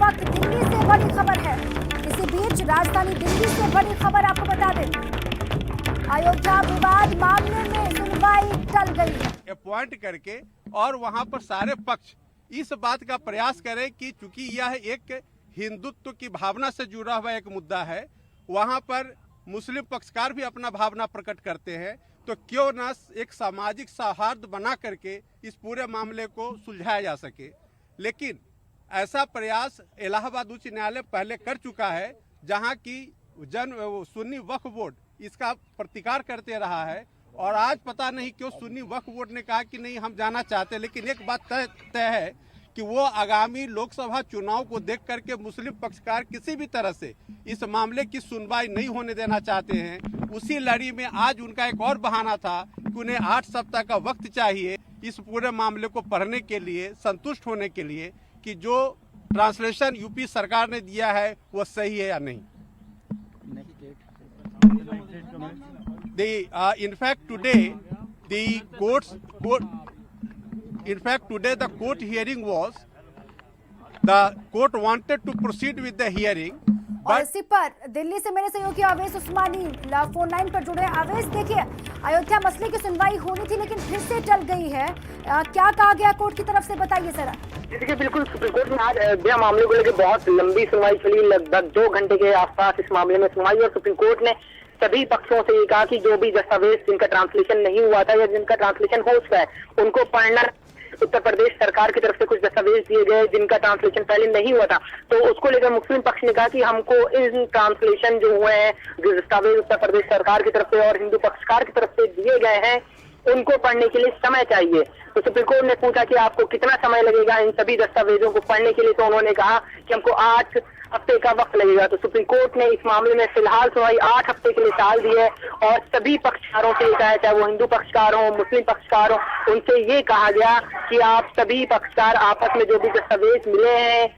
वक्त दिल्ली से बड़ी खबर है। इसी बीच राजधानी दिल्ली से बड़ी खबर आपको बता दें, अयोध्या विवाद मामले में सुनवाई टल गई है। अपॉइंट करके और वहां पर सारे पक्ष इस बात का प्रयास करें कि चूंकि यह एक हिंदुत्व की भावना से जुड़ा हुआ एक मुद्दा है, वहां पर मुस्लिम पक्षकार भी अपना भावना प्रकट करते हैं, तो क्यों न एक सामाजिक सौहार्द बना करके इस पूरे मामले को सुलझाया जा सके। लेकिन ऐसा प्रयास इलाहाबाद उच्च न्यायालय पहले कर चुका है, जहां की सुन्नी वक्फ बोर्ड इसका प्रतिकार करते रहा है, और आज पता नहीं क्यों सुन्नी वक्फ बोर्ड ने कहा कि नहीं हम जाना चाहते। लेकिन एक बात तय है कि वो आगामी लोकसभा चुनाव को देख करके मुस्लिम पक्षकार किसी भी तरह से इस मामले की सुनवाई नहीं होने देना चाहते हैं। उसी लड़ी में आज उनका एक और बहाना था कि उन्हें 8 सप्ताह का वक्त चाहिए इस पूरे मामले को पढ़ने के लिए, संतुष्ट होने के लिए कि जो ट्रांसलेशन यूपी सरकार ने दिया है वो सही है या नहीं। In fact today the court hearing was, the court wanted to proceed with the hearing, और इसी पर दिल्ली से मेरे सहयोगी अवेश उस्मानी फोन लाइन पर जुड़े। अवेश, देखिए अयोध्या मसले की सुनवाई होनी थी लेकिन फिर से टल गई है, क्या कहा गया कोर्ट की तरफ से, बताइए जरा। देखिए, बिल्कुल सुप्रीम कोर्ट में आज अयोध्या मामले को लेकर बहुत लंबी सुनवाई चली, लगभग 2 घंटे के आसपास इस मामले में सुनवाई, और सुप्रीम कोर्ट ने सभी पक्षों से ये कहा कि जो भी दस्तावेज जिनका ट्रांसलेशन नहीं हुआ था या जिनका ट्रांसलेशन हो चुका है उनको पढ़ना। उत्तर प्रदेश सरकार की तरफ से कुछ दस्तावेज दिए गए जिनका ट्रांसलेशन पहले नहीं हुआ था, तो उसको लेकर मुस्लिम पक्ष ने कहा कि हमको इन ट्रांसलेशन जो हुए हैं, जो दस्तावेज उत्तर प्रदेश सरकार की तरफ से और हिंदू पक्षकार की तरफ से दिए गए हैं, उनको पढ़ने के लिए समय चाहिए। तो सुप्रीम कोर्ट ने पूछा कि आपको कितना समय लगेगा इन सभी दस्तावेजों को पढ़ने के लिए, तो उन्होंने कहा कि हमको 8 हफ्ते का वक्त लगेगा। तो सुप्रीम कोर्ट ने इस मामले में फिलहाल सुनवाई 8 हफ्ते के लिए टाल दी है, और सभी पक्षकारों से कहा, चाहे वो हिंदू पक्षकार हो, मुस्लिम पक्षकार हो, उनसे ये कहा गया कि आप सभी पक्षकार आपस में जो भी दस्तावेज मिले हैं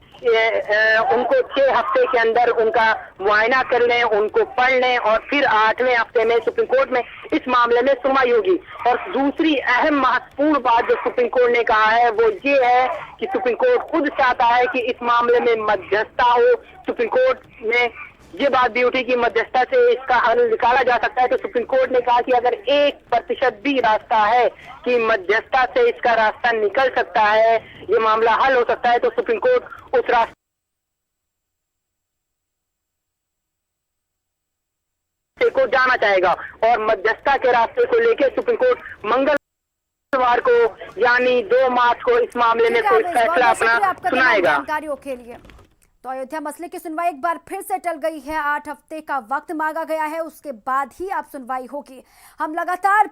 उनको 6 हफ्ते के अंदर उनका मुआयना कर लें, उनको पढ़ लें, और फिर 8वें हफ्ते में सुप्रीम कोर्ट में इस मामले में सुनवाई होगी। और दूसरी अहम महत्वपूर्ण बात जो सुप्रीम कोर्ट ने कहा है वो ये है कि सुप्रीम कोर्ट खुद चाहता है कि इस मामले में मध्यस्थता हो। सुप्रीम कोर्ट में ये बात भी उठी कि मध्यस्थता से इसका हल निकाला जा सकता है, तो सुप्रीम कोर्ट ने कहा कि अगर 1% भी रास्ता है कि मध्यस्थता से इसका रास्ता निकल सकता है, ये मामला हल हो सकता है, तो सुप्रीम कोर्ट उस रास्ते को जाना चाहेगा। और मध्यस्थता के रास्ते को लेकर सुप्रीम कोर्ट मंगलवार को यानी 2 मार्च को इस मामले में कोई फैसला अपना सुनाएगा। जानकारियों के लिए तो अयोध्या मसले की सुनवाई एक बार फिर से टल गई है, 8 हफ्ते का वक्त मांगा गया है, उसके बाद ही अब सुनवाई होगी। हम लगातार